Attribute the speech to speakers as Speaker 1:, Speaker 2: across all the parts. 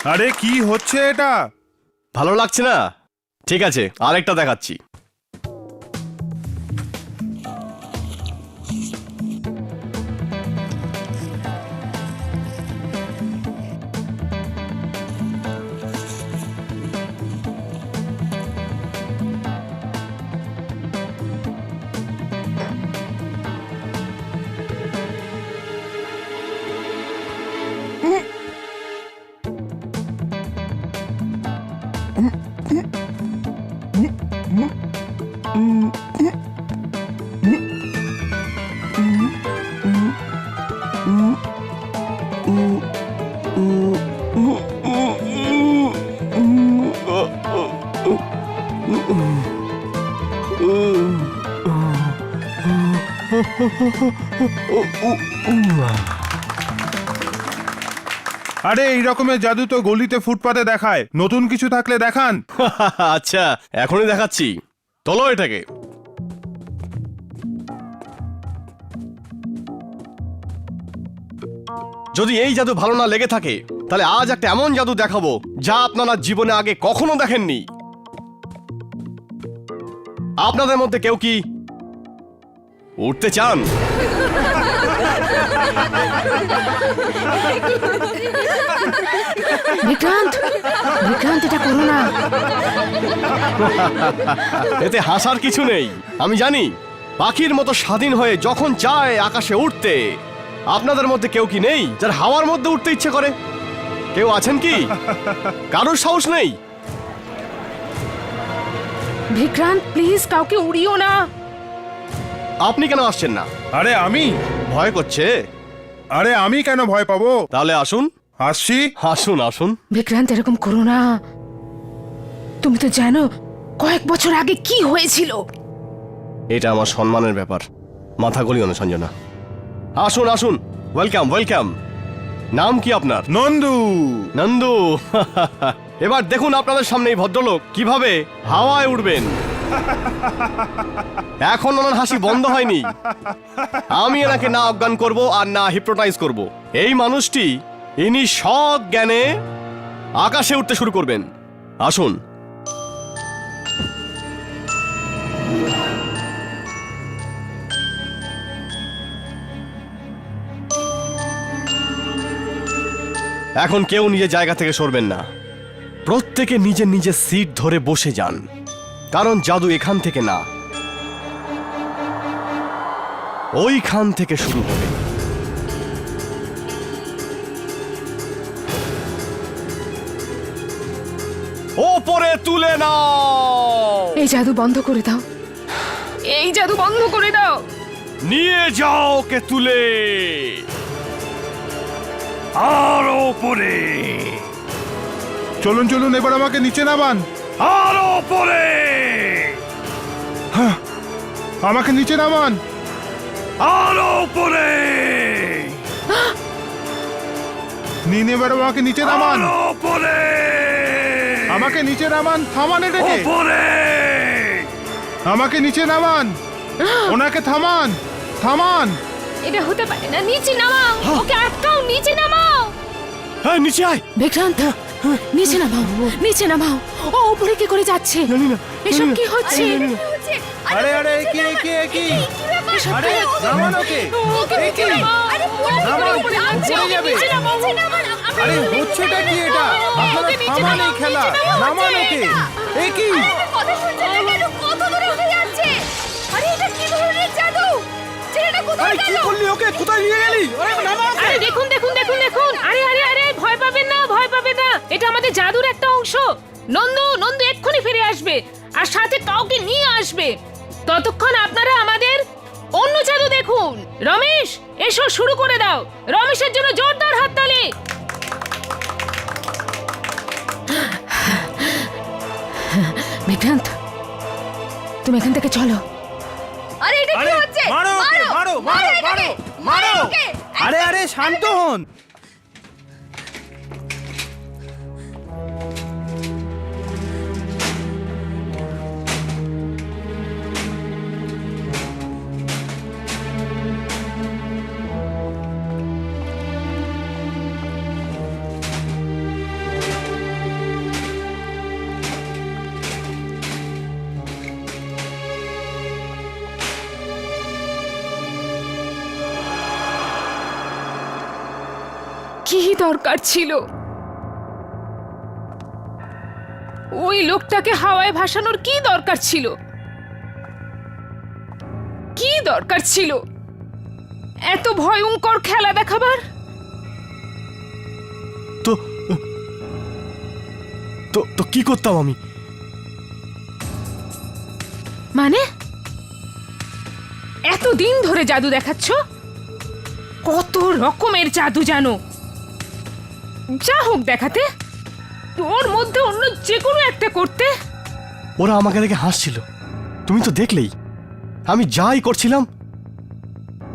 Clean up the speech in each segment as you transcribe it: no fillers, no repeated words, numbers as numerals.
Speaker 1: আরে কি হচ্ছে এটা?
Speaker 2: ভালো লাগছে না? ঠিক আছে, আরেকটা দেখাচ্ছি।
Speaker 1: আরে এই রকমের জাদু তো গলিতে ফুটপাতে দেখায়, নতুন কিছু থাকলে দেখান।
Speaker 2: আচ্ছা, এখনই দেখাচ্ছি। তোলো এটাকে। যদি এই জাদু ভালো না লেগে থাকে, তাহলে আজ একটা এমন জাদু দেখাবো যা আপনারা জীবনে আগে কখনো দেখেননি। আপনাদের মধ্যে কেউ কি উঠতে চান?
Speaker 3: বিক্রান্ত, বিক্রান্ত, এটা করো না।
Speaker 2: এতে হাসার কিছু নেই। আমি জানি পাখির মতো স্বাধীন হয়ে যখন চায় আকাশে উঠতে। আপনাদের মধ্যে কেউ কি নেই যার হাওয়ার মধ্যে উঠতে ইচ্ছে করে? কেউ আছেন কি? কারোর সাহস নেই?
Speaker 3: বিক্রান্ত, প্লিজ কাউকে উড়িও না।
Speaker 2: আপনি কেন আসছেন না?
Speaker 1: আরে আমি?
Speaker 2: ভয় করছে?
Speaker 1: আরে আমি কেন ভয় পাবো?
Speaker 2: তাহলে আসুন।
Speaker 1: আসছি।
Speaker 2: আসুন আসুন।
Speaker 3: বিক্রান্ত, এরকম করো না। তুমি তো জানো কয়েক বছর আগে কি হয়েছিল।
Speaker 2: এটা আমার সম্মানের ব্যাপার, মাথা গলিও না সঞ্জনা। আসুন আসুন, ওয়েলকাম ওয়েলকাম। নাম কি আপনার?
Speaker 1: নন্দু।
Speaker 2: নন্দু। এবার দেখুন আপনাদের সামনে এই ভদ্রলোক কিভাবে হাওয়ায় উঠবেন। এখন ওনার হাসি বন্ধ হয়নি। আমি এনাকে না অজ্ঞান করব আর না হিপনোটাইজ করব। এই মানুষটি, ইনি সৎ জ্ঞানে আকাশে উঠতে শুরু করবেন। আসুন। এখন কেউ নিজের জায়গা থেকে সরবেন না। প্রত্যেকে নিজের নিজের সিট ধরে বসে যান, কারণ জাদু এখান থেকে না, ওইখান থেকে শুরু হবে। ওপরে তুলে নাও।
Speaker 3: এই জাদু বন্ধ করে দাও, এই জাদু বন্ধ করে দাও।
Speaker 2: নিয়ে যাও ওকে তুলে। আর ওপরে।
Speaker 1: চলুন চলুন, এবার আমাকে নিচে নামান।
Speaker 2: আর ওপরে।
Speaker 1: আমাকে নিচে নামান।
Speaker 2: আর ওপরে।
Speaker 1: নিন, এবার আমাকে নিচে নামান।
Speaker 2: ওপরে।
Speaker 1: আমাকে নিচে নামান। থামান এটাকে।
Speaker 2: ওপরে।
Speaker 1: আমাকে নিচে নামান। ওনাকে থামান, থামান।
Speaker 3: এটা হতে পারে না, নিচে নামাও, ওকে আটকাও, নিচে নামাও।
Speaker 2: হ্যাঁ, নিচে আয়।
Speaker 3: বিক্রান্ত, নিচে নামাও, নিচে নামাও। ও উপরে কি করে যাচ্ছে?
Speaker 2: জানি না।
Speaker 3: এসব কি হচ্ছে?
Speaker 1: আরে আরে কি কি কি? আরে নামান ওকে। এই কি? নামান, পড়ে যাবে। আরে হচ্ছেটা কি এটা? আপনারা থামান এই খেলা। নামান ওকে। এই কি? আরে কি করলি ওকে? কোথায় নিয়ে গেলি? আরে নামা ওকে।
Speaker 3: আরে দেখুন দেখুন দেখুন দেখুন, আরে আরে আরে, ভয় পাবেন না, ভয় পাবেন না। এটা আমাদের জাদুর একটা অংশ। নন্দু, নন্দু এক্ষুনি ফিরে আসবে আর সাথে কাউকে নিয়ে আসবে। ততক্ষণ আপনারা আমাদের অন্য জাদু দেখুন। রমেশ, এসো, শুরু করে দাও। রমেশের জন্য জোরদার হাততালি। বিক্রান্ত, তুমি এখান থেকে চলো।
Speaker 4: আরে এটা কি হচ্ছে?
Speaker 1: মারো ওকে, মারো মারো মারো মারো। আরে আরে শান্ত হন।
Speaker 3: কি দরকার ছিল ওই লোকটাকে হাওয়ায় ভাসানোর? কি দরকার ছিল? কি দরকার ছিল এত ভয়ঙ্কর খেলা দেখাবার?
Speaker 2: তো তো তো কি করতাম আমি?
Speaker 3: মানে এতদিন ধরে জাদু দেখাচ্ছ? কত রকমের জাদু জানো? যা হোক দেখাতে, তোর মধ্যে অন্য যে কোনো একটা করতে।
Speaker 2: ওরা আমাকে দেখে হাসছিল, তুমি তো দেখলেই। আমি যাই করছিলাম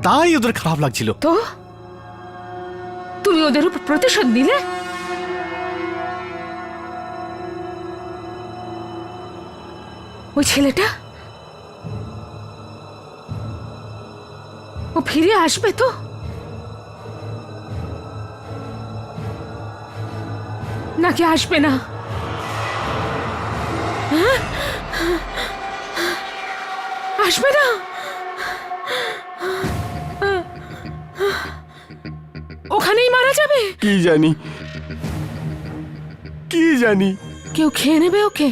Speaker 2: তাই ওদের খারাপ লাগছিল।
Speaker 3: তো তুমি ওদের উপর প্রতিশোধ নিলে? ওই ছেলেটা ও ফিরে আসবে তো? নাকি আসবে না? হ্যাঁ? আসবে না? ওখানেই মারা যাবে?
Speaker 2: কি জানি, কি জানি।
Speaker 3: কেউ খেয়ে নেবে ওকে?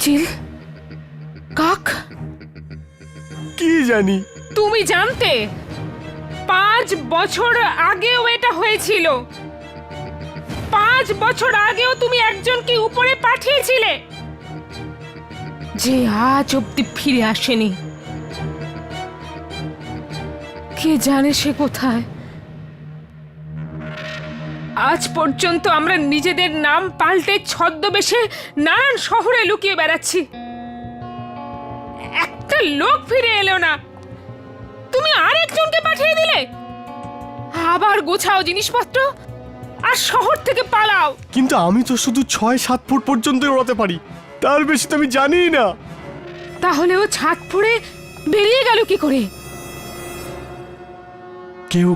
Speaker 3: চিল, কাক?
Speaker 2: কি জানি।
Speaker 3: তুমি জানতে 5 বছর আগেও এটা হয়েছিল। 5 বছর আগেও তুমি একজনকে উপরে পাঠিয়েছিলে যে আজ অব্দি ফিরে আসেনি। কে জানে সে কোথায়? আজ পর্যন্ত আমরা নিজেদের নাম পাল্টে ছদ্মবেশে নানান শহরে লুকিয়ে বেড়াচ্ছি। একটা লোক ফিরে এলো না, তুমি আরেকজনকে পাঠিয়ে দিলে। আবার গোছাও জিনিসপত্র আর শহর থেকে পালাও।
Speaker 2: কিন্তু আমি তো শুধু 6-7 ফুট পর্যন্ত ওড়াতে পারি, তার বেশি তো আমি জানি না।
Speaker 3: তাহলে ও ছাদ ফুঁড়ে বেরিয়ে গেল কি করে?
Speaker 2: কেউ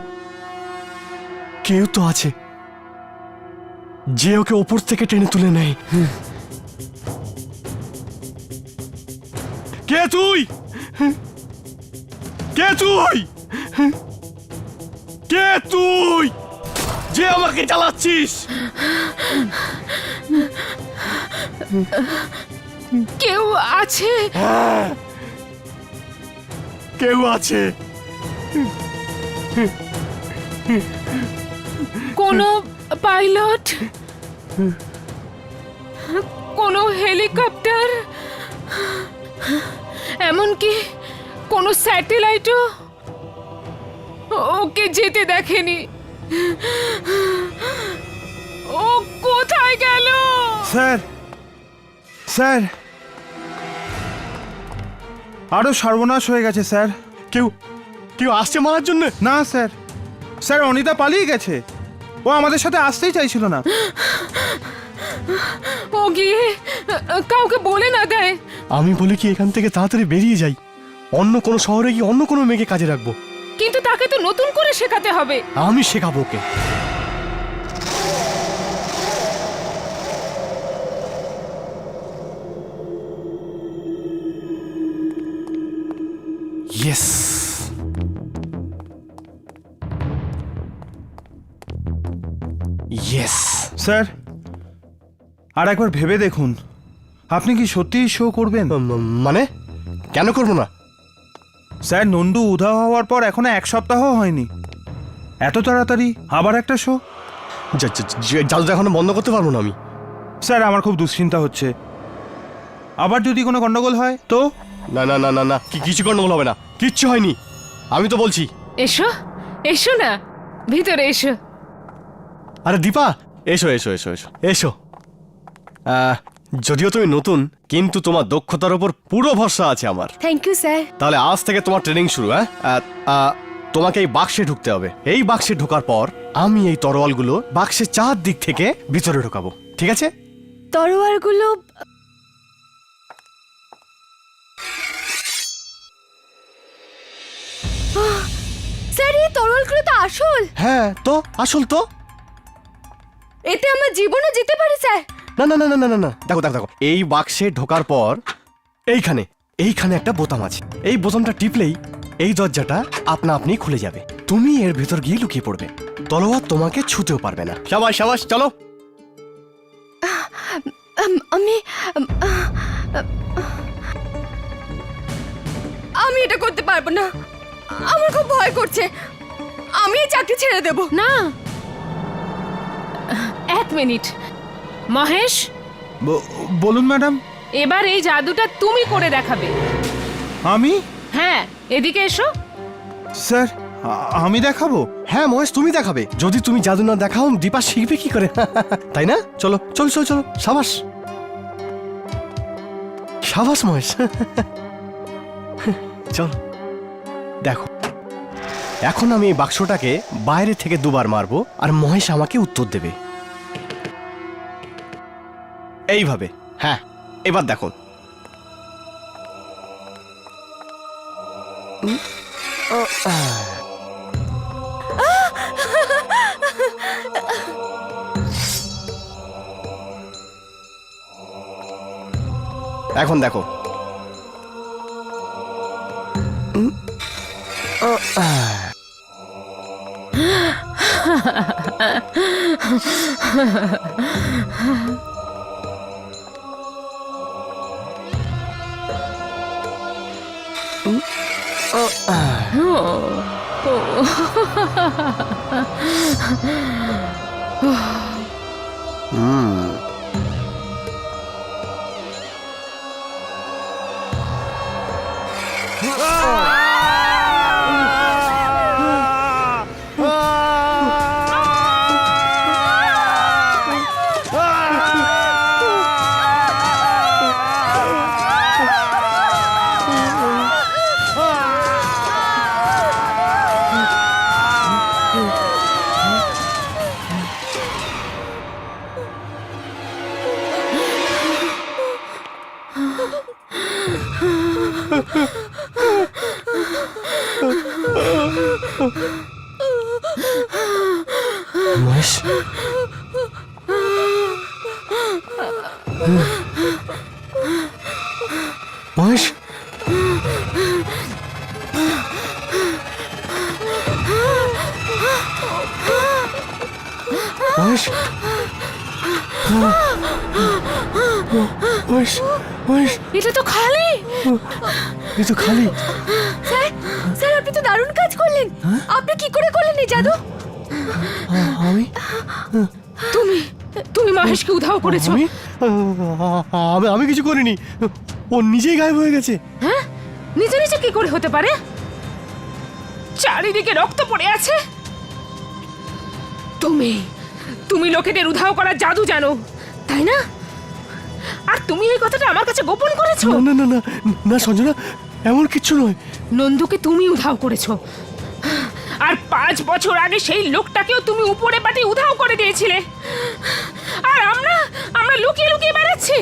Speaker 2: কেউ তো আছে যে ওকে ওপর থেকে টেনে তুলে নেয়। কে তুই? কে তুই? কে তুই যে আমাকে জ্বালাচ্ছিস?
Speaker 3: কেউ আছে?
Speaker 2: কেউ আছে।
Speaker 3: কোনো পাইলট? কোনো হেলিকপ্টার? এমনকি কোনো স্যাটেলাইটও ওকে যেতে দেখেনি। ও কোথায় গেল?
Speaker 1: স্যার, স্যার, আরো সর্বনাশ হয়ে গেছে স্যার।
Speaker 2: কেউ কেউ আসছে মারার জন্য?
Speaker 1: না স্যার, স্যার অনিতা পালিয়ে গেছে। ও আমাদের সাথে আসতেই চাইছিল না।
Speaker 3: ও গিয়ে কাউকে বলে না দেয়?
Speaker 2: আমি বলি কি এখান থেকে তাড়াতাড়ি বেরিয়ে যাই, অন্য কোনো শহরে গিয়ে অন্য কোনো মেয়েকে কাজে রাখবো।
Speaker 3: কিন্তু তাকে তো নতুন করে শেখাতে হবে।
Speaker 2: আমি শেখাবো ওকে। Yes, yes.
Speaker 1: স্যার, আর একবার ভেবে দেখুন, আপনি কি সত্যিই শো করবেন?
Speaker 2: মানে কেন করবো না?
Speaker 1: স্যার, নন্দু উধাও হওয়ার পর এখনো 1 সপ্তাহ হয়নি, এত তাড়াতাড়ি আবার একটা শো?
Speaker 2: জাদু এখনো বন্ধ করতে পারবো না আমি।
Speaker 1: স্যার, আমার খুব দুশ্চিন্তা হচ্ছে। আবার যদি কোনো গন্ডগোল হয় তো?
Speaker 2: না না না না না, কিছু গন্ডগোল হবে না, কিচ্ছু হয়নি, আমি তো বলছি।
Speaker 3: এসো, এসো না, ভিতরে এসো।
Speaker 2: আরে দীপা, এসো এসো এসো এসো এসো। যদিও তুমি নতুন, কিন্তু তোমার দক্ষতার উপর পুরো ভরসা আছে আমার।
Speaker 4: Thank you sir.
Speaker 2: তাহলে আজ থেকে তোমার ট্রেনিং শুরু। তোমাকে এই বাক্সে ঢুকতে হবে। এই বাক্সে ঢোকার পর আমি এই তরোয়ালগুলো বাক্সের 4 দিক থেকে ভিতরে ঢোকাবো, ঠিক আছে?
Speaker 4: তরোয়ারগুলো? স্যার, এই তরোয়ালগুলো তো আসল।
Speaker 2: হ্যাঁ তো আসল তো।
Speaker 4: এতে আমার জীবনও যেতে পারে স্যার।
Speaker 2: না না না না না না, দেখো দেখো দেখো, এই বাক্সে ঢোকার পর এইখানে এইখানে একটা বোতাম আছে। এই বোতামটা টিপলেই এই দরজাটা আপনা আপনি খুলে যাবে। তুমি এর ভেতর গিয়ে লুকিয়ে পড়বে। তলোয়ার তোমাকে ছুতেও পারবে না। সাবাস সাবাস, চলো।
Speaker 4: আমি আমি এটা করতে পারবো না, আমার খুব ভয় করছে। আমি এই চাকরি ছেড়ে দেব।
Speaker 3: না, এক মিনিট। মহেশ,
Speaker 1: বলুন ম্যাডাম।
Speaker 3: এবার এই জাদুটা তুমি করে দেখাবে।
Speaker 1: আমি?
Speaker 3: হ্যাঁ, এদিকে এসো।
Speaker 1: স্যার, আমি দেখাবো?
Speaker 2: হ্যাঁ মহেশ, তুমি দেখাবে। যদি তুমি জাদু না দেখাও দীপা শিখবে কি করে? তাই না? চলো চলো চলো চলো, সাবাস সাবাস মহেশ। চলো দেখো, এখন আমি এই বাক্সটাকে বাইরে থেকে দুবার মারবো আর মহেশ আমাকে উত্তর দেবে এইভাবে। হ্যাঁ, এবার দেখো। এখন দেখো। মহেশ, মহেশ, মহেশ, মহেশ, মহেশ,
Speaker 3: এটা তো খালি।
Speaker 2: এ তো খালি।
Speaker 4: স্যার, স্যার আপনি তো দারুণ কাজ করলেন। আপনি কি করে করলেন এই জাদু?
Speaker 2: আমি
Speaker 3: তুমি তুমি মহেশকে উধাও করেছো।
Speaker 2: আমি আমি আমি কিছু করিনি, ও নিজেই গায়েব হয়ে গেছে।
Speaker 3: হ্যাঁ, নিজে নিজে কি করে হতে পারে? চারিদিকে রক্ত পড়ে আছে। তুমি তুমি লোকেদের উধাও করার জাদু জানো, তাই না? আর তুমি এই কথাটা আমার কাছে গোপন করেছো।
Speaker 2: না না না না সঞ্জনা, এমন কিচ্ছু নয়।
Speaker 3: নন্দুকে তুমি উধাও করেছো, আর 5 বছর আগে সেই লোকটাকেও তুমি উপরে পাঠিয়ে উধাও করে দিয়েছিলে। আর আমরা আমরা লুকিয়ে লুকিয়ে বেড়াচ্ছি।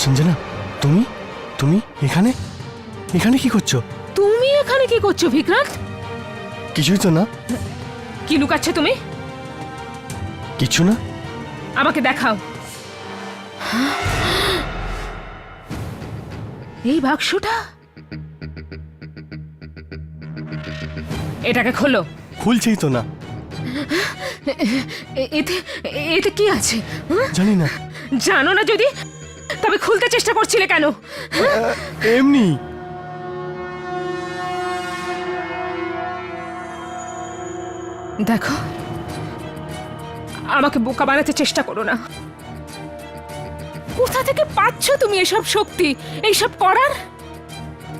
Speaker 2: সঞ্জনা, তুমি তুমি এখানে এখানে কি করছো?
Speaker 3: তুমি এখানে কি করছো বিক্রান্ত?
Speaker 2: কিছুই তো না।
Speaker 3: কি লুকাচ্ছ তুমি?
Speaker 2: কিছু না।
Speaker 3: আমাকে দেখাও। এই বাক্সটা, এটাকে খোলো।
Speaker 2: খুলছেই তো না।
Speaker 3: এতে এতে কি আছে?
Speaker 2: জানি না।
Speaker 3: জানো না যদি, তবে খুলতে চেষ্টা করছিলে কেন?
Speaker 2: এমনি।
Speaker 3: দেখো, আমাকে বোকা বানাতে চেষ্টা করো না। কোথা থেকে পাচ্ছ তুমি এসব শক্তি, এইসব করার?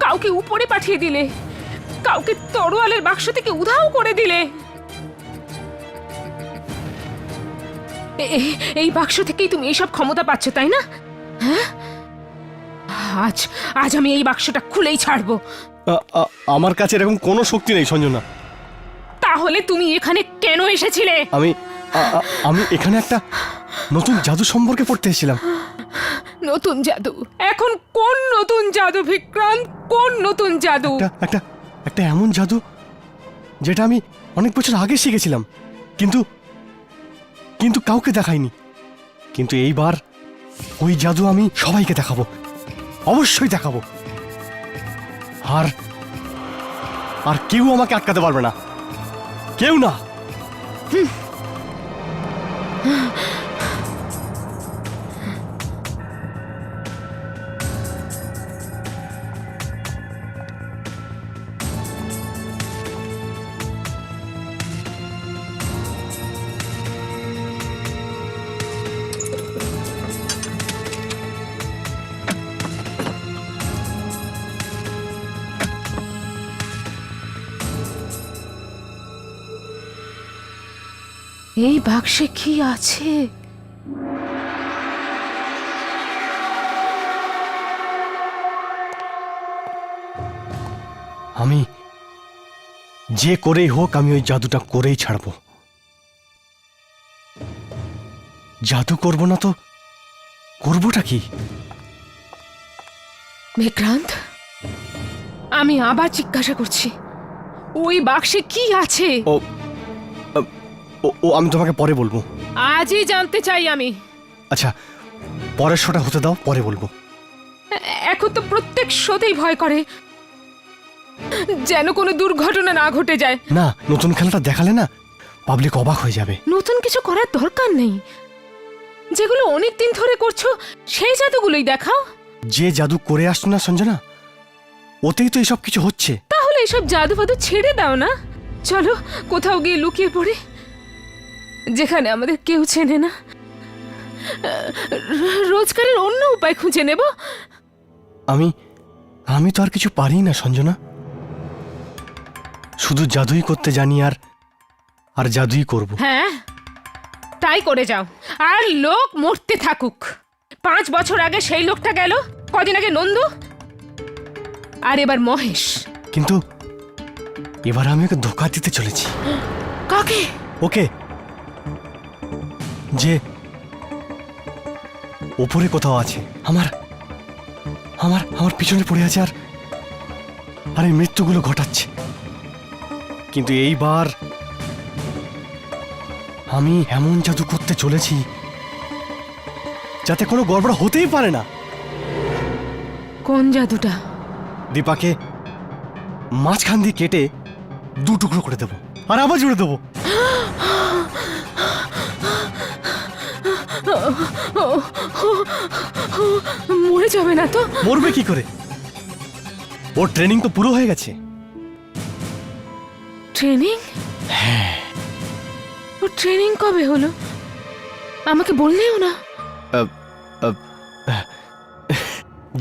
Speaker 3: কাউকে উপরে পাঠিয়ে দিলে, কাউকে তরোয়ালের বাক্স থেকে উধাও করে দিলে। এই বাক্স থেকেই তুমি এইসব ক্ষমতা পাচ্ছ, তাই না? হ্যাঁ, আজ আজ আমি এই বাক্সটা খুলেই ছাড়বো।
Speaker 2: আমার কাছে এরকম কোনো শক্তি নেই সঞ্জনা।
Speaker 3: তাহলে তুমি এখানে কেন এসেছিলে?
Speaker 2: আমি আমি এখানে একটা নতুন জাদু সম্পর্কে পড়তে এসেছিলাম।
Speaker 3: নতুন জাদু? এখন কোন নতুন জাদু বিক্রান্ত? কোন নতুন জাদু?
Speaker 2: একটা একটা এমন জাদু যেটা আমি অনেক বছর আগে শিখেছিলাম, কিন্তু কিন্তু কাউকে দেখাইনি। কিন্তু এইবার ওই জাদু আমি সবাইকে দেখাবো, অবশ্যই দেখাবো। আর আর কেউ আমাকে আটকাতে পারবে না, কেউ না।
Speaker 3: এই বাক্সে কি আছে?
Speaker 2: আমি যে করেই হোক আমি ওই জাদুটা করেই ছাড়বো। জাদু করব না তো করবোটা কি?
Speaker 3: বিক্রান্ত, আমি আবার জিজ্ঞাসা করছি, ওই বাক্সে কি আছে?
Speaker 2: ও ও আমি তোমাকে পরে বলবো।
Speaker 3: আজই জানতে চাই আমি।
Speaker 2: আচ্ছা, পরের শোটা হতে দাও, পরে বলবো।
Speaker 3: এখন তো প্রত্যেক শোতেই ভয় করে, যেন কোনো দুর্ঘটনা না ঘটে যায়।
Speaker 2: না, নতুন খেলাটা দেখালে না পাবলিক অবাক হয়ে যাবে।
Speaker 3: নতুন কিছু করার দরকার নেই, যেগুলো অনেক দিন ধরে করছো সেই জাদুগুলোই দেখাও।
Speaker 2: যে জাদু করে আসছো না সঞ্জনা, ওতেই তো এসব কিছু হচ্ছে।
Speaker 3: তাহলে এসব জাদু ফাদু ছেড়ে দাও না, চলো কোথাও গিয়ে লুকিয়ে পড়ি, যেখানে আমাদের কেউ চেনে না। রোজগারের অন্য উপায় খুঁজে নেব।
Speaker 2: আমি আমি তো আর কিছু পারি না সঞ্জনা, শুধু জাদুই করতে জানি, আর জাদুই করব।
Speaker 3: হ্যাঁ, তাই করে যাও, আর লোক মরতে থাকুক। 5 বছর আগে সেই লোকটা গেল, কদিন আগে নন্দু, আর এবার মহেশ।
Speaker 2: কিন্তু এবার আমি ওকে ধোঁকা দিতে চলেছি।
Speaker 3: কাকে?
Speaker 2: ওকে, যে ওপরে কোথাও আছে, আমার আমার আমার পিছনে পড়ে আছে, আর এই মৃত্যুগুলো ঘটাচ্ছে। কিন্তু এইবার আমি এমন জাদু করতে চলেছি যাতে কোনো গড়বড় হতেই পারে না।
Speaker 3: কোন জাদুটা?
Speaker 2: দীপাকে মাঝখান দিয়ে কেটে 2 টুকরো করে দেবো, আর আবার জুড়ে দেবো।
Speaker 3: মরে যাবে না তো?
Speaker 2: মরবে কি করে? ওর ট্রেনিং তো পুরো হয়ে গেছে।
Speaker 3: ট্রেনিং? ও ট্রেনিং কবে হলো? আমাকে বললেও না।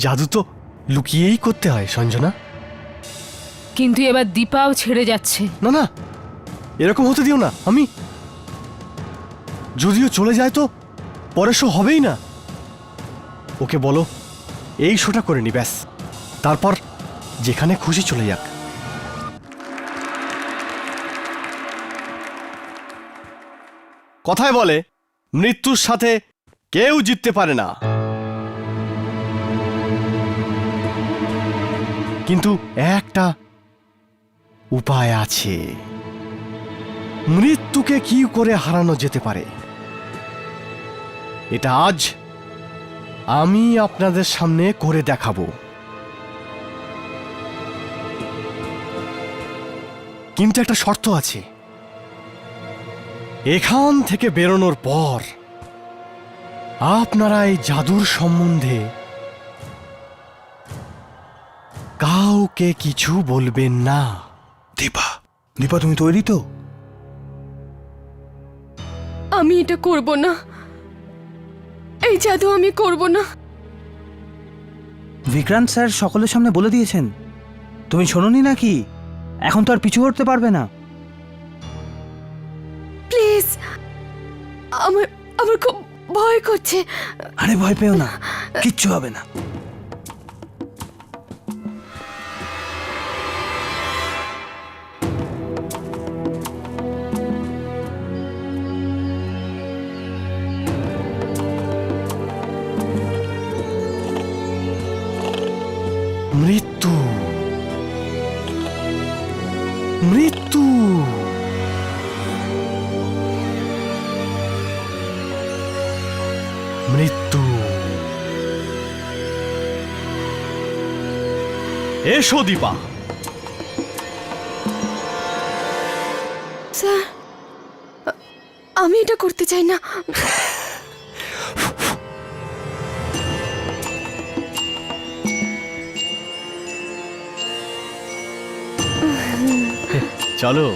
Speaker 2: জাদু তো লুকিয়েই করতে হয় সঞ্জনা।
Speaker 3: কিন্তু এবার দীপাও ছেড়ে যাচ্ছে।
Speaker 2: না না, এরকম হতে দিও না। আমি যদিও চলে যায় তো পরের শো হবেই না। ওকে বলো এই শোটা করে নি, ব্যাস, তারপর যেখানে খুশি চলে যাক। কথায় বলে মৃত্যুর সাথে কেউ জিততে পারে না। কিন্তু একটা উপায় আছে। মৃত্যুকে কি করে হারানো যেতে পারে, এটা আজ আমি আপনাদের সামনে করে দেখাবো। কিন্তু একটা শর্ত আছে, এখান থেকে বেরোনোর পর আপনারা এই জাদুর সম্বন্ধে কাউকে কিছু বলবেন না।
Speaker 1: দীপা, দীপা তুমি তৈরি তো?
Speaker 4: আমি এটা করব না, এই জাদু আমি করব না।
Speaker 5: বিক্রান্ত স্যার সকলের সামনে বলে দিয়েছেন, তুমি শোনোনি নাকি? এখন তো আর পিছু হটতে পারবে না।
Speaker 4: প্লিজ, আমার আমার খুব ভয় করছে।
Speaker 5: আরে ভয় পেও না, কিচ্ছু হবে না।
Speaker 2: মৃত্যু, মৃত্যু, মৃত্যু। এসো দীপা।
Speaker 4: স্যার, আমি এটা করতে চাই না।
Speaker 2: চলো।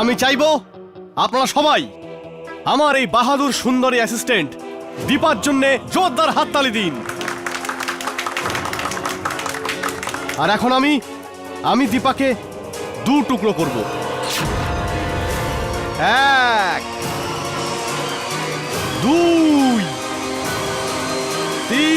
Speaker 2: আমি চাইবো আপনারা সবাই আমার এই বাহাদুর সুন্দরী অ্যাসিস্ট্যান্ট দীপার জন্য জোরদার হাততালি দিন। আর এখন আমি দীপাকে দু টুকরো করব। 1 2 3।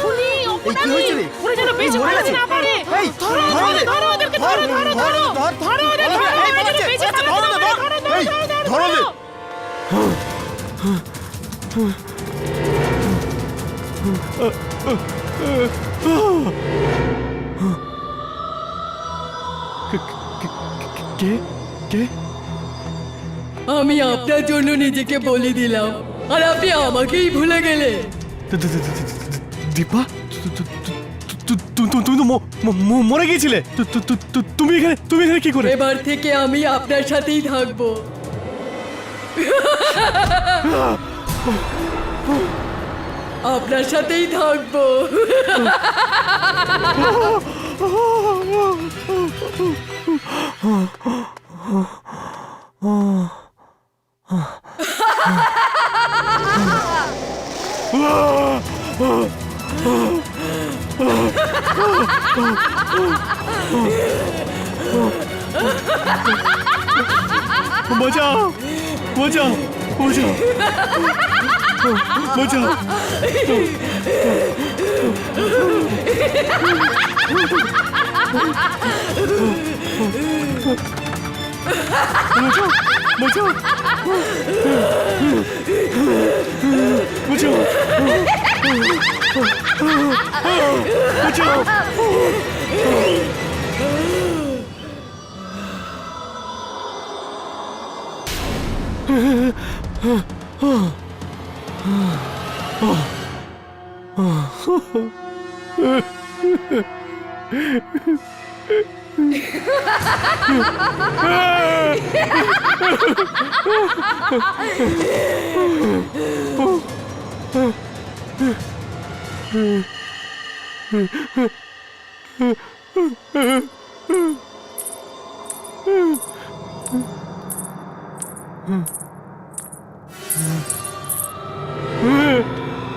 Speaker 3: খুলি, ওপরে নিয়ে। ওরা যেন বেঁচে পালাতে না পারে। ধরো, ধরো ওদেরকে, ধরো, ধরো, ধরো। ধরো ওদের, ধরো, ওরা যেন বেঁচে পালাতে না পারে। ধরো, ধরো, ধরো।
Speaker 2: কে কে?
Speaker 6: আমি আপনার জন্য নিজেকে বলি দিলাম, আর আপনি আমাকেই ভুলে গেলে।
Speaker 2: দীপা, তুমি তো মরে গিয়েছিলে। তুমি এখানে কি করে?
Speaker 6: এবার থেকে আমি আপনার সাথেই থাকবো। আপনার সাথেই থাকবো।
Speaker 2: বাঁচাও, বাঁচাও, বাঁচাও, বাঁচাও। বাঁচাও, বাঁচাও, বাঁচাও।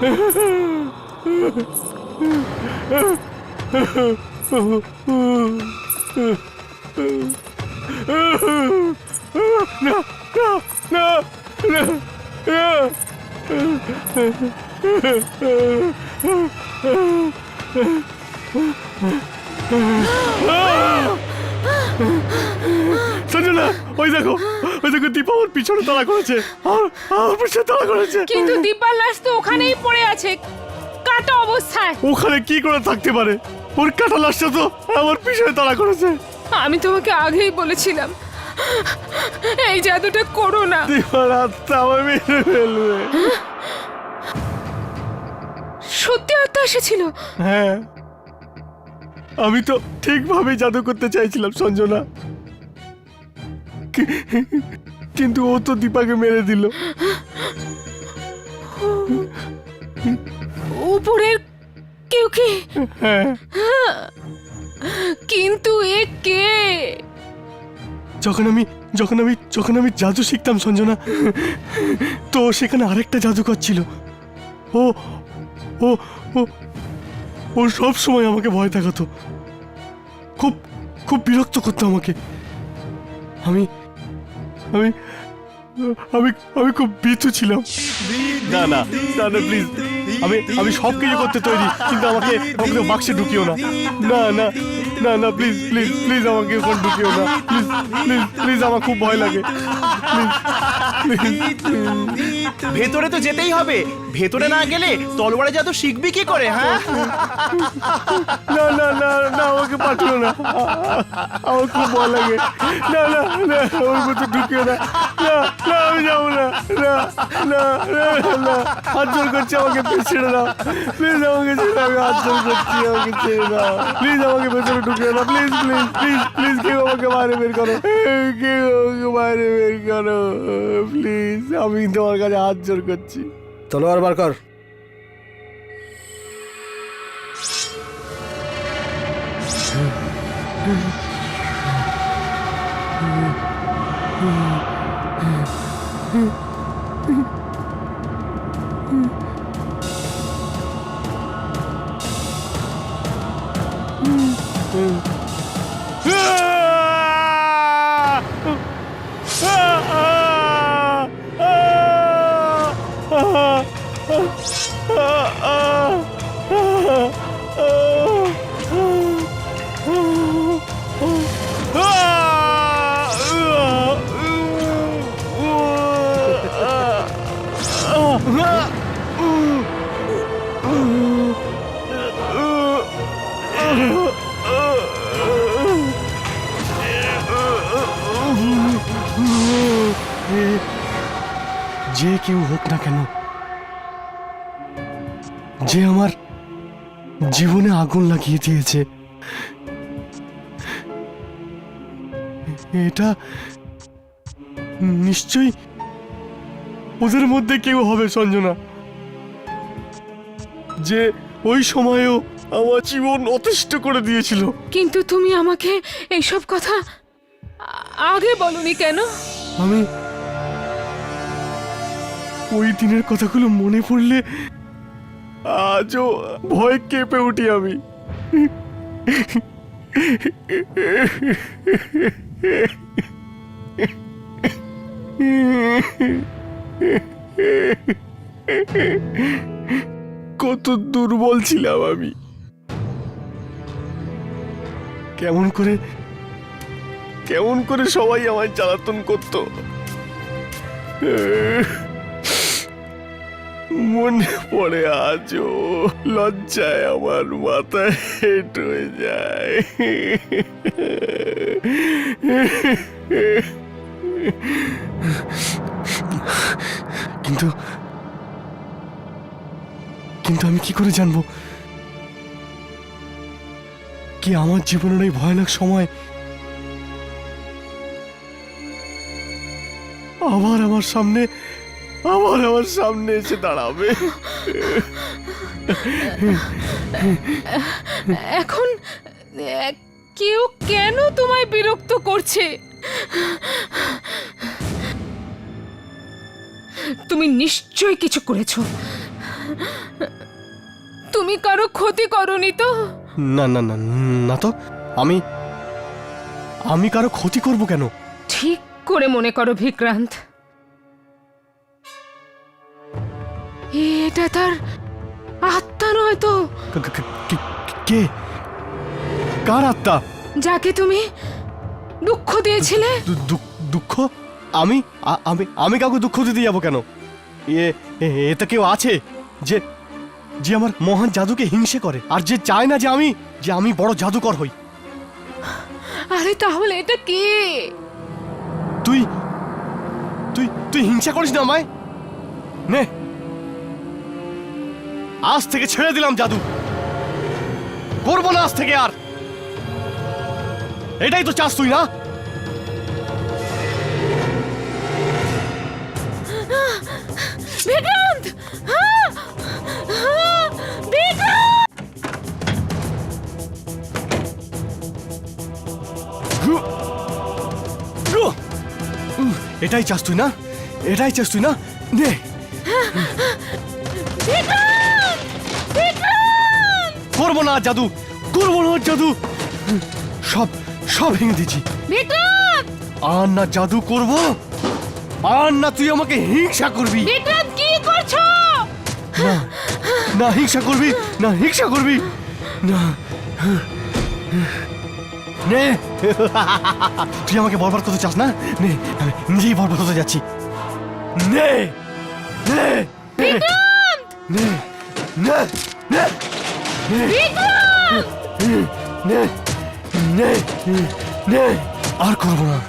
Speaker 2: না না না না সঞ্জনা, ওই দেখো দীপা ওর পিছনে তাড়া করেছে, আমার পিছনে তাড়া করেছে।
Speaker 3: কিন্তু দীপার লাশ তো ওখানেই পড়ে আছে, কাটা অবস্থায়।
Speaker 2: ওখানে কি করে থাকতে পারে? ওর কাটা লাশটা তো আমার পিছনে তাড়া করেছে।
Speaker 3: আমি তোমাকে আগেই বলেছিলাম এই জাদুটা করো না।
Speaker 2: দীপার আত্মা আমার মেরে ফেলবে।
Speaker 3: সত্যি আত্মা এসেছিল?
Speaker 2: হ্যাঁ, আমি তো ঠিকভাবে জাদু করতে চাইছিলাম সঞ্জনা, কিন্তু ও তো দীপাকে মেরে দিল।
Speaker 3: উপরের কেউ কি?
Speaker 2: হ্যাঁ,
Speaker 3: কিন্তু এ কে?
Speaker 2: যখন আমি জাদু শিখতাম সঞ্জনা, তো সেখানে আরেকটা জাদুকর ছিল। ও ও ও ও সব সময় আমাকে ভয় দেখাতো, খুব খুব বিরক্ত করতো আমাকে। আমি আমি আমি আমি খুব ভীতু ছিলাম। না না না না প্লিজ, আমি সব কিছু করতে তৈরি, কিন্তু আমাকে বাক্সে ঢুকিও না। না না না না প্লিজ প্লিজ প্লিজ আমাকে ওখানে ঢুকিও না, প্লিজ প্লিজ প্লিজ, আমার খুব ভয় লাগে।
Speaker 1: ভেতরে তো যেতেই হবে, ভেতরে না গেলে তলোয়ারে জাদু শিখবি কি করে? হ্যাঁ,
Speaker 2: না না না না, আমাকে পাঠিও না, আমার খুব ভয় লাগে। না না না, ওর মতো ঢুকিও না। না না, আমি যাবো না। না না না না, হাত জোর করছি, আমাকে ছেড়ে দাও প্লিজ, আমাকে ছেড়ে দাও, আমি হাত জোর করছি, আমাকে ছেড়ে দাও প্লিজ, আমাকে ভেতরে ঢুকিও না প্লিজ প্লিজ প্লিজ প্লিজ, কেউ আমাকে বাইরে বের করো, কেউ আমাকে বাইরে বের করো প্লিজ, আমি তোমার কাছে হাত জোর করছি।
Speaker 5: তলোয়ার বার কর।
Speaker 2: যে কেউ হোক না কেন, যে আমার জীবনে আগুন লাগিয়ে দিয়েছে, এটা নিশ্চয়ই ওদের মধ্যে কেউ হবে সঞ্জনা, যে ওই সময়েও আমার জীবন অতিষ্ঠ করে দিয়েছিল।
Speaker 3: কিন্তু তুমি আমাকে এইসব কথা আগে বলনি কেন?
Speaker 2: আমি ওই দিনের কথাগুলো মনে পড়লে আজও ভয় কেঁপে উঠি আমি। কত দুর্বল ছিলাম আমি, কেমন করে সবাই আমায় জ্বালাতন করতো, মনে পড়ে আজও, লজ্জায় আমার মাথায় হেঁট হয়ে যায়। কিন্তু আমি কি করে জানবো কি আমার জীবনের এই ভয়ানক সময় আবার আমার সামনে এসে দাঁড়াবে?
Speaker 3: এখন কেউ কেন তোমায় বিরক্ত করছে? তুমি নিশ্চয়ই কিছু করেছো। তুমি কারো ক্ষতি করনি তো?
Speaker 2: না না না না তো, আমি আমি কারো ক্ষতি করব কেন?
Speaker 3: ঠিক করে মনে করো বিক্রান্ত, এটা তার আত্মা নয় তো?
Speaker 2: কে? কার আত্মা?
Speaker 3: যাকে তুমি দুঃখ দিয়েছিলে।
Speaker 2: দুঃখ? আমি আমি আমি কাউকে দুঃখ দিতে যাবো কেন? এতে কেউ আছে যে যে আমার মহান জাদুকে হিংসে করে, আর যে চায় না যে আমি বড় জাদুকর হই?
Speaker 3: আরে তাহলে এটা কে?
Speaker 2: তুই তুই তুই হিংসা করিস না আমায়। নে, আজ থেকে ছেড়ে দিলাম জাদু, করবো না আজ থেকে আর। এটাই তো চাস তুই, না?
Speaker 3: বিক্রান্ত!
Speaker 2: এটাই চাস তুই, না? এটাই চাস তুই, না? নে। করবো না জাদু, করবো না জাদু, সব সব ভেঙে দিচ্ছি।
Speaker 3: বিক্রান্ত!
Speaker 2: আর না জাদু করব, আর না তুই আমাকে হিংসা করবি।
Speaker 3: বিক্রান্ত, কি করছো?
Speaker 2: না, না হিংসা করবি, না হিংসা করবি, না। নে, তুই আমাকে বরবাদ করতে চাস না? নে, আমি নিজেই বরবাদ হতে যাচ্ছি। নে, নে, নে, নে, নে, নে, নে, নে, নে, আর করবো না,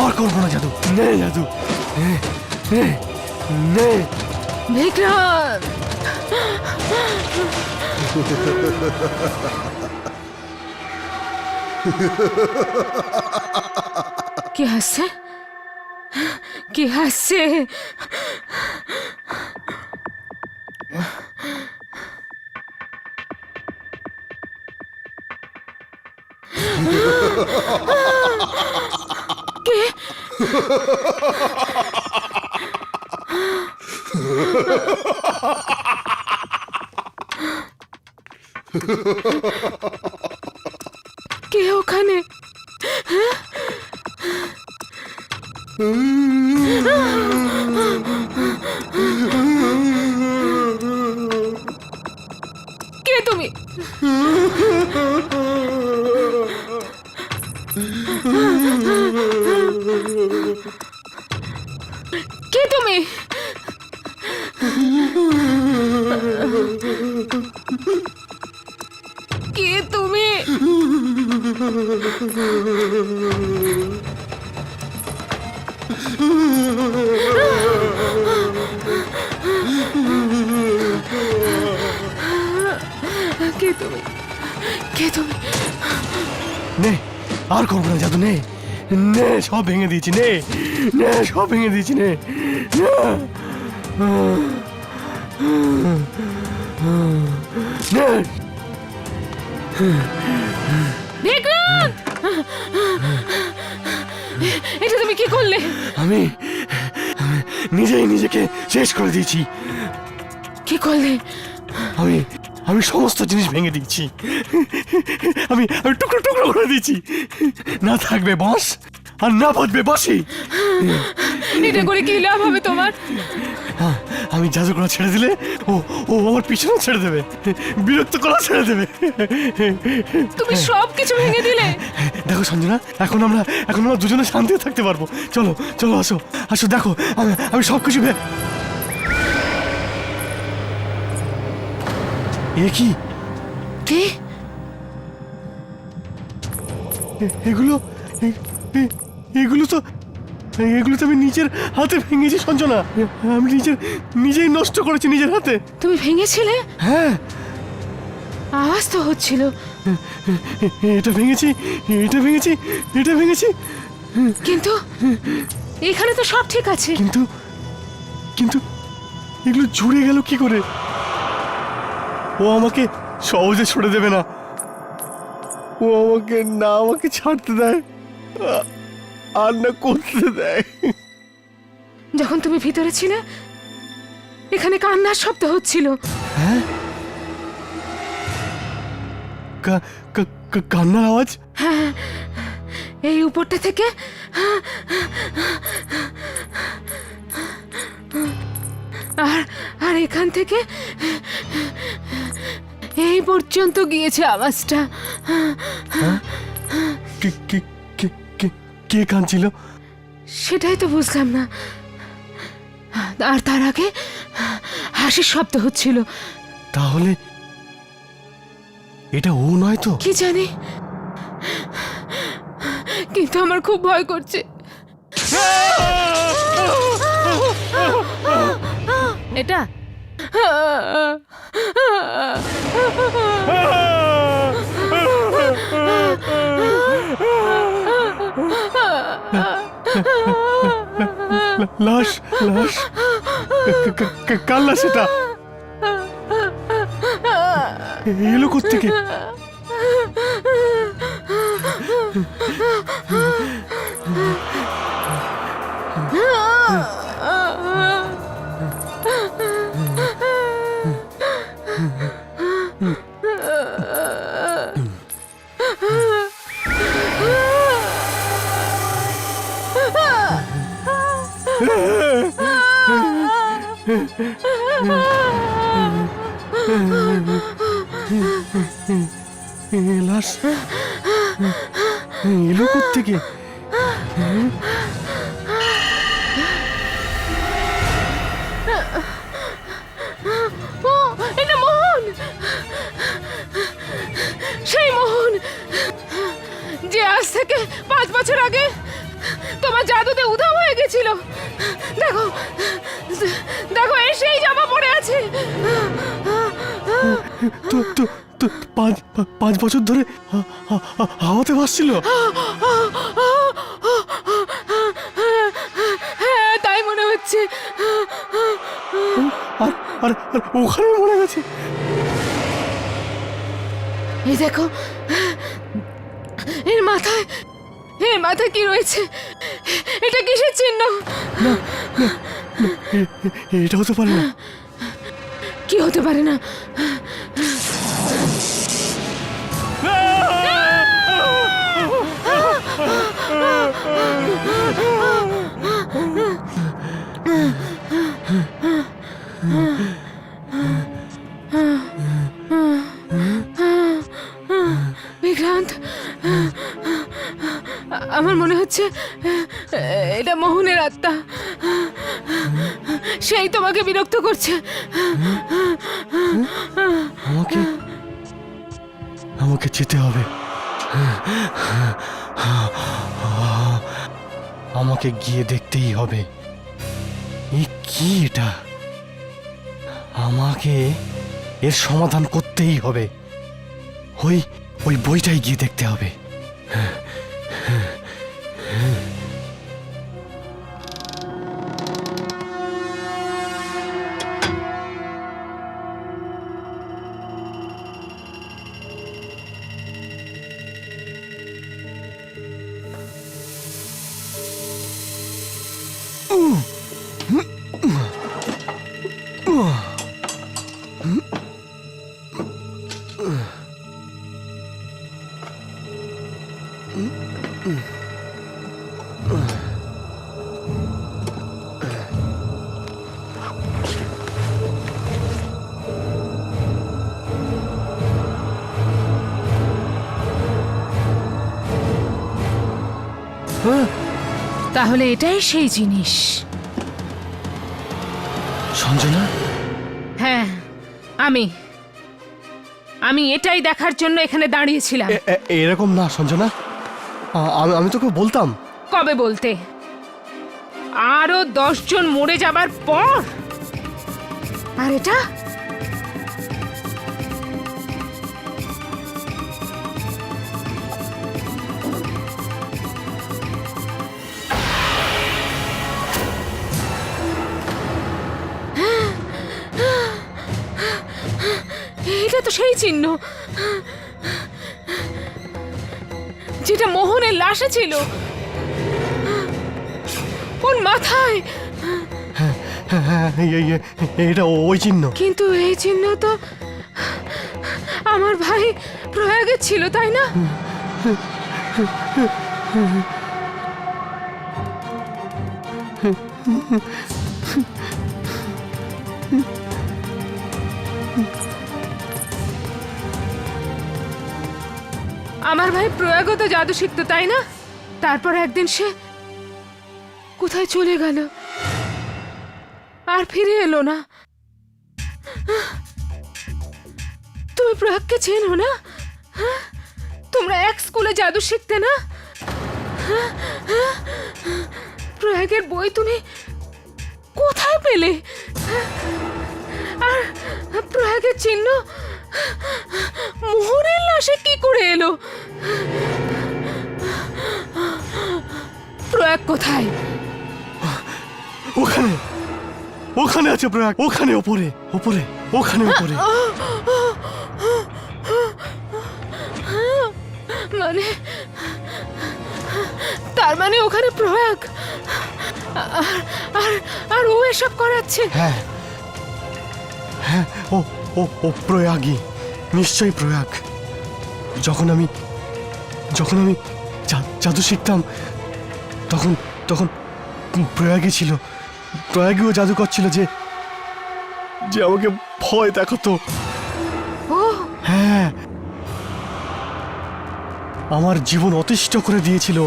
Speaker 2: আর করবো না জাদু। নে জাদু, নে, নে, নে।
Speaker 3: বিক্রান্ত! কে হাসছে? কে হাসছে? কে? কে ওখানে? কে তুমি? কে তুমি? কে তুমি? কে তুমি? কে তুমি?
Speaker 2: নে, আর করবো না জাদু। নে, নে, সব ভেঙে দিয়েছি। নে, নে, সব ভেঙে দিয়েছি। নে, নে।
Speaker 3: বিক্রান্ত! এটা তুমি কি করলে?
Speaker 2: আমি নিজেই নিজেকে শেষ করে দিয়েছি।
Speaker 3: কি করলে?
Speaker 2: আমি আমি সমস্ত জিনিস ভেঙে দিচ্ছি। আমি আমি টুকরো টুকরো করে দিচ্ছি। না থাকবে বাঁশ, আর না বাজবে বাঁশি।
Speaker 3: এটা করে কি লাভ হবে তোমার?
Speaker 2: আমি জাদু করা ছেড়ে দিলে ও ও আমার পিছনে ছেড়ে দেবে, বিরক্ত করা ছেড়ে দেবে।
Speaker 3: তুমি সব কিছু ভেঙে দিলে।
Speaker 2: দেখো সঞ্জনা, এখন আমরা দুজনে শান্তিতে থাকতে পারবো। চলো চলো, আসো আসো, দেখো আমি সবকিছু এ কি?
Speaker 3: কে?
Speaker 2: এগুলো এগুলো তো আমি নিজের হাতে ভেঙেছি সঞ্জনা। আমি নিজেই নষ্ট করেছি নিজের হাতে।
Speaker 3: তুমি ভেঙেছিলে?
Speaker 2: হ্যাঁ,
Speaker 3: আওয়াজ তো হচ্ছিল।
Speaker 2: এটা ভেঙেছি, এটা ভেঙেছি, এটা ভেঙেছি।
Speaker 3: কিন্তু এখানে তো সব ঠিক আছে।
Speaker 2: কিন্তু কিন্তু এগুলো জুড়ে গেল কি করে? ও আমাকে সহজে ছড়ে দেবে না। ও আমাকে ছাড়তে দেয়, আর না করতে দেয়।
Speaker 3: যখন তুমি ভিতরে ছিলে এখানে কান্নার শব্দ হচ্ছিল।
Speaker 2: হ্যাঁ কান্নার আওয়াজ?
Speaker 3: হ্যাঁ, এই উপরটা থেকে আর আর এখান থেকে এই পর্যন্ত গিয়েছে আওয়াজটা।
Speaker 2: কে কাঁদছিল?
Speaker 3: সেটাই তো বুঝলাম না। আর তার আগে হাসির শব্দ হচ্ছিল।
Speaker 2: তাহলে এটা ও নয় তো?
Speaker 3: কি জানি, কিন্তু আমার খুব ভয় করছে। এটা
Speaker 2: লাশ লাশ কার লাশ এটা? এলো কোত্থেকে? লাশ এলো কোত্থেকে?
Speaker 3: এটা মোহন, সেই মোহন যে আজ থেকে 5 বছর আগে তোমার জাদুতে উধাও হয়ে গেছিল। দেখো দেখো, এই সেই জামা পরে আছে।
Speaker 2: তো তো তো 5 বছর ধরে হাওয়াতে ভাসছিল?
Speaker 3: হ্যাঁ, তাই মনে হচ্ছে।
Speaker 2: আর আর আর ওখানে মরে গেছে।
Speaker 3: এই দেখো, এর মাথায় কি রয়েছে? এটা কিসের চিহ্ন?
Speaker 2: এটা হতে পারে না।
Speaker 3: কি হতে পারে না? বিক্রান্ত, আমার মনে হচ্ছে এটা মোহনের আত্মা। সেই তোমাকে বিরক্ত করছে।
Speaker 2: আমাকে যেতে হবে। আমাকে গিয়ে দেখতেই হবে। কি এটা? আমাকে এর সমাধান করতেই হবে। ওই বইটাই গিয়ে দেখতে হবে।
Speaker 3: তাহলে এটাই সেই জিনিস।
Speaker 2: সঞ্জনা?
Speaker 3: হ্যাঁ, আমি এটাই দেখার জন্য এখানে দাঁড়িয়েছিলাম।
Speaker 2: এরকম না সঞ্জনা, আমি তোকে বলতাম।
Speaker 3: কবে বলতে? আরো 10 জন মরে যাবার পর? আর এটা এটা তো সেই চিহ্ন যেটা মোহনের লাশে ছিল। ওর মাথায়।
Speaker 2: হ্যাঁ, এটা ওই চিহ্ন।
Speaker 3: কিন্তু এই চিহ্ন তো আমার ভাই প্রয়াগে ছিল, তাই না? আমার ভাই প্রয়াগত জাদু শিখতো, তাই না? তারপর একদিন সে কোথায় চলে গেল আর ফিরে এলো না। তুমি প্রয়াগকে চেনো না? হ্যাঁ? তোমরা এক স্কুলে জাদু শিখতে না? প্রয়াগের বই তুমি কোথায় পেলে? আর প্রয়াগের চিহ্ন মোহনের লাশে কি করে এলো? প্রয়াগ কোথায়?
Speaker 2: ওখানে ওখানে আছে প্রয়াগ, ওখানে ওপরে ওপরে ওখানে ওপরে।
Speaker 3: মানে তার মানে ওখানে প্রয়াগ আর আর আর ও এসব করাচ্ছে।
Speaker 2: হ্যাঁ হ্যাঁ, ও ও ও প্রয়াগই, নিশ্চয়ই প্রয়াগ। যখন আমি জাদু শিখতাম তখন তখন প্রয়াগই ছিল। প্রয়াগীও জাদু করছিল যে যে আমাকে ভয় দেখাতো।
Speaker 3: ও
Speaker 2: হ্যাঁ, আমার জীবন অতিষ্ঠ করে দিয়েছিল।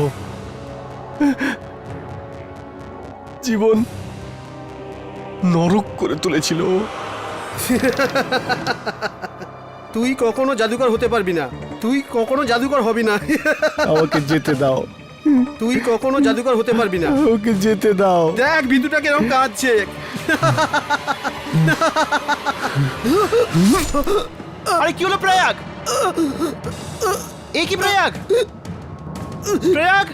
Speaker 2: জীবন নরক করে তুলেছিল।
Speaker 1: তুই কখনো জাদুকর হতে পারবি না, তুই কখনো জাদুকর হবি না।
Speaker 2: আমাকে যেতে দাও,
Speaker 1: তুই কখনো জাদুকর হতে পারবি না।
Speaker 2: ওকে যেতে দাও।
Speaker 1: দেখ বিন্দুটা কেরকম কাঁদছে।
Speaker 5: আরে কি হলো প্রয়াগ? এই কি প্রয়াগ? প্রয়াগ!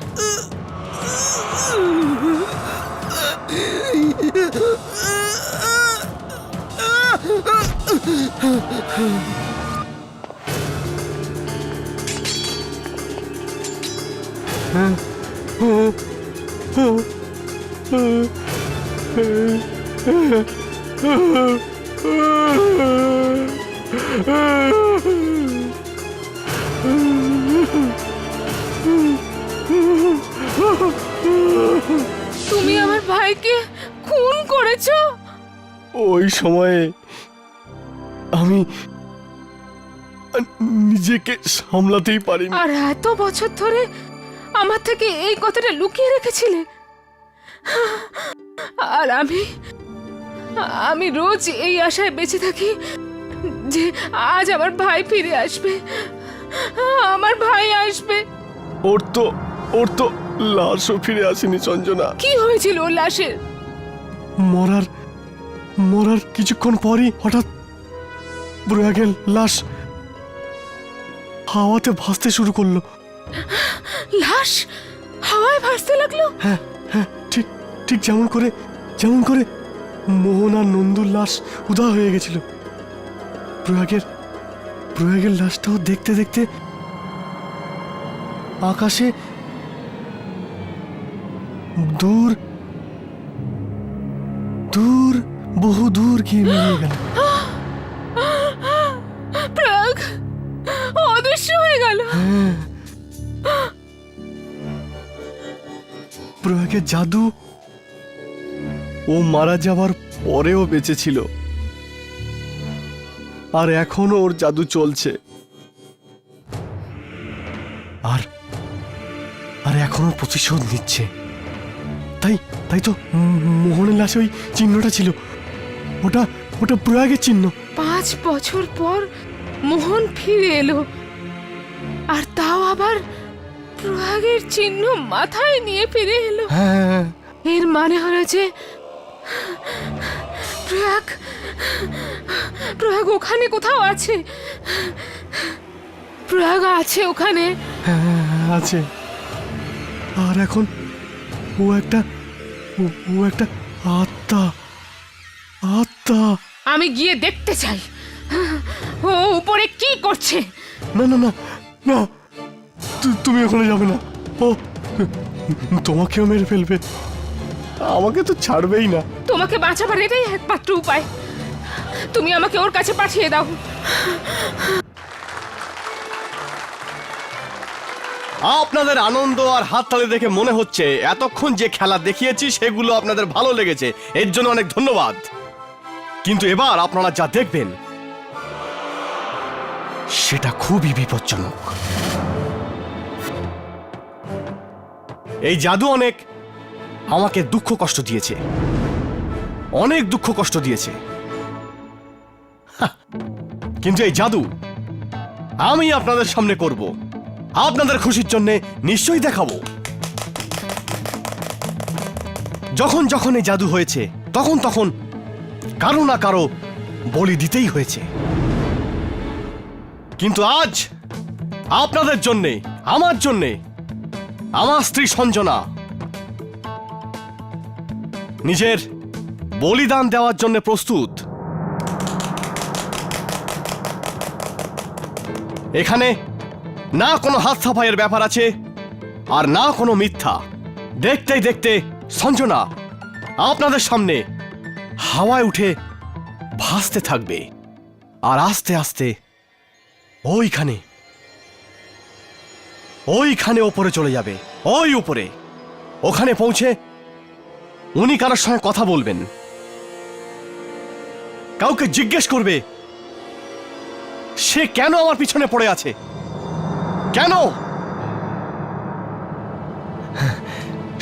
Speaker 3: তুমি আমার ভাইকে খুন করেছো?
Speaker 2: ওই সময়ে আমি নিজেকে সামলাতেই পারিনি।
Speaker 3: আর এত বছর ধরে আমার থেকে এই কথাটা লুকিয়ে রেখেছিলে। আর আমি রোজ এই আশায় বেঁচে থাকি যে আজ আমার ভাই ফিরে আসবে, আমার ভাই আসবে।
Speaker 2: ওর তো লাশও ফিরে আসেনি সঞ্জনা।
Speaker 3: কি হয়েছিল ওর লাশের?
Speaker 2: মরার কিছুক্ষণ পরই হঠাৎ প্রয়াগের লাশ হাওয়াতে ভাসতে শুরু করলো।
Speaker 3: লাশ হাওয়ায় ভাসতে লাগলো?
Speaker 2: হ্যাঁ হ্যাঁ, ঠিক ঠিক যেমন করে মোহন আর নন্দুর লাশ উদা হয়ে গেছিল। প্রয়াগের লাশটাও দেখতে দেখতে আকাশে দূর দূর বহু দূর গিয়ে মিলিয়ে গেল।
Speaker 3: প্রয়াগ অদৃশ্য হয়ে গেল।
Speaker 2: প্রয়াগের জাদু ও মারা যাওয়ার পরেও বেঁচে ছিল, আর এখনো ওর জাদু চলছে। আর এখনো প্রতিশোধ নিচ্ছে। তাই তো মোহনের লাশে ওই চিহ্নটা ছিল। ওটা প্রয়াগের চিহ্ন।
Speaker 3: 5 বছর পর মোহন ফিরে এলো, আর তাও আবার প্রয়াগের চিহ্ন মাথায় নিয়ে ফিরে এলো।
Speaker 2: হ্যাঁ,
Speaker 3: এর মানে হলো যে প্রয়াগ ওখানে কোথাও আছে। প্রয়াগ আছে ওখানে।
Speaker 2: হ্যাঁ আছে। আর এখন ও একটা আত্মা।
Speaker 3: আমি গিয়ে দেখতে চাই ও উপরে কি করছে।
Speaker 2: না না না না, তুমি ওখানে যাবে না। ও তোমাকেও মেরে ফেলবে। আমাকে তো ছাড়বেই না।
Speaker 3: তোমাকে বাঁচাবার এটাই একমাত্র উপায়। তুমি আমাকে ওর কাছে পাঠিয়ে দাও।
Speaker 2: আপনাদের আনন্দ আর হাততালি দেখে মনে হচ্ছে এতক্ষণ যে খেলা দেখিয়েছি সেগুলো আপনাদের ভালো লেগেছে, এর জন্য অনেক ধন্যবাদ। কিন্তু এবার আপনারা যা দেখবেন সেটা খুবই বিপজ্জনক। এই জাদু অনেক আমাকে দুঃখ কষ্ট দিয়েছে, অনেক দুঃখ কষ্ট দিয়েছে। কিন্তু এই জাদু আমি আপনাদের সামনে করব, আপনাদের খুশির জন্য নিশ্চয়ই দেখাবো। যখন যখন এই জাদু হয়েছে তখন তখন কারো না কারো বলি দিতেই হয়েছে। কিন্তু আজ আপনাদের জন্যে, আমার জন্যে, আমার স্ত্রী সঞ্জনা নিজের বলিদান দেওয়ার জন্য প্রস্তুত। এখানে না কোনো হাত সাফাইয়ের ব্যাপার আছে আর না কোনো মিথ্যা। দেখতেই দেখতে সঞ্জনা আপনাদের সামনে হাওয়ায় উঠে ভাসতে থাকবে আর আস্তে আস্তে ওইখানে ওইখানে ওপরে চলে যাবে, ওই উপরে। ওখানে পৌঁছে উনি কারোর সঙ্গে কথা বলবেন, কাউকে জিজ্ঞেস করবে সে কেন আমার পিছনে পড়ে আছে, কেন।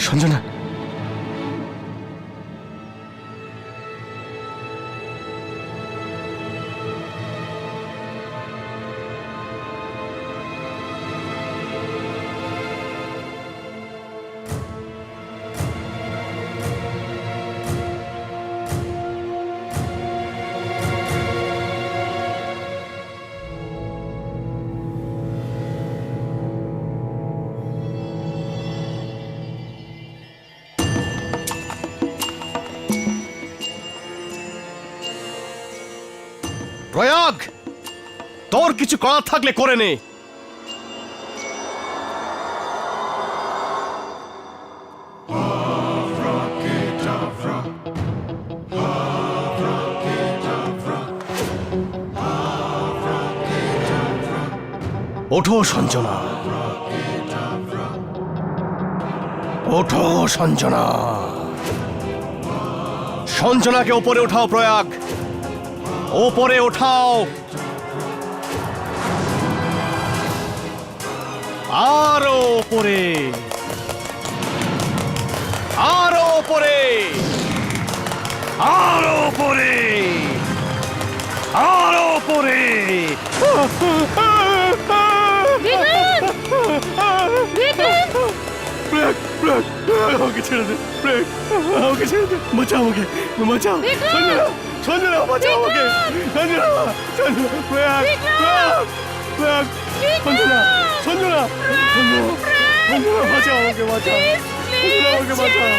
Speaker 2: সঞ্জনা, প্রয়াগ, তোর কিছু করার থাকলে করে নে। ওঠো সঞ্জনা, ওঠো সঞ্জনা। সঞ্জনাকে ওপরে ওঠাও প্রয়াগ, ওপরে ওঠাও। আরো ওপরে, আরো ওপরে, আরো ওপরে, আরো ওপরে। আমাকে ছেড়ে দে, আমাকে ছেড়ে দে, বাঁচাও আমাকে, বাঁচাও সঞ্জনা, সঞ্জনা বাঁচাও আমাকে, সঞ্জনা, সঞ্জনা, প্রয়াগ, প্রয়াগ, প্রয়াগ, সঞ্জনা, সঞ্জনা, সঞ্জনা, সঞ্জনা বাঁচাও আমাকে, বাঁচাও, সঞ্জনা আমাকে বাঁচাও।